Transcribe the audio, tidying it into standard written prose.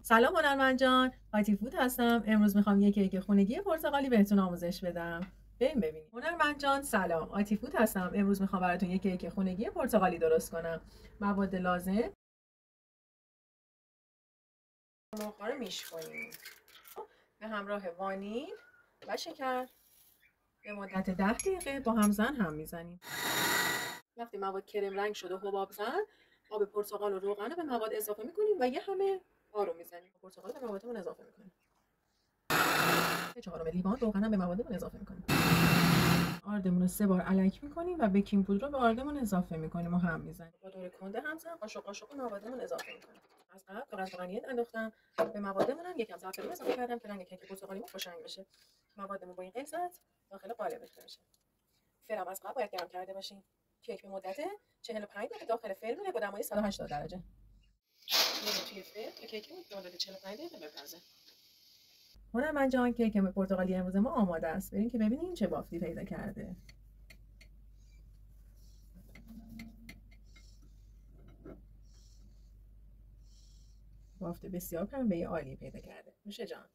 سلام هنرمند جان، آتی فود هستم. امروز میخوام یه کیک خونگی پرتقالی بهتون آموزش بدم. بریم ببینیم. هنرمند جان سلام، آتی فود هستم. امروز میخوام براتون یه کیک خونگی پرتقالی درست کنم. مواد لازم: مرغ رو میشکنیم به همراه وانیل و شکر. به مدت 10 دقیقه با همزن هم میزنیم. وقتی مواد کرم رنگ شد و حباب زد، آب پرتقال و روغن رو به مواد اضافه میکنیم و یه همه آروم میزنیم. پرتقال به موادمون اضافه میکنیم. 4 لیوان روغن هم به موادمون اضافه میکنیم. آردمون رو 3 بار الک میکنیم و بیکینگ پودر رو به آردمون اضافه میکنیم و هم میزنیم. با دور کنده همزن قاشق قاشق موادمون اضافه میکنیم. از قبل کاغذ غنیت انداختم. به موادمون هم یکم زعفرون اضافه کردم که رنگ کیک پرتقالیمون خوشرنگ بشه. موادمون با این قلزت داخل قالب ریخته بشه. فرم از قبل باید گرم کرده باشیم. کیک به مدت 45 دقیقه داخل فرم میره با دمای 180 درجه. میره توی فرم کیکمون به مدت 45 دقیقه بپزه. هنرمند جان، کیک پرتقالی امروز ما آماده است. بریم که ببینیم چه بافتی پیدا کرده. بافت بسیار پنبه عالی پیدا کرده. نوش جان.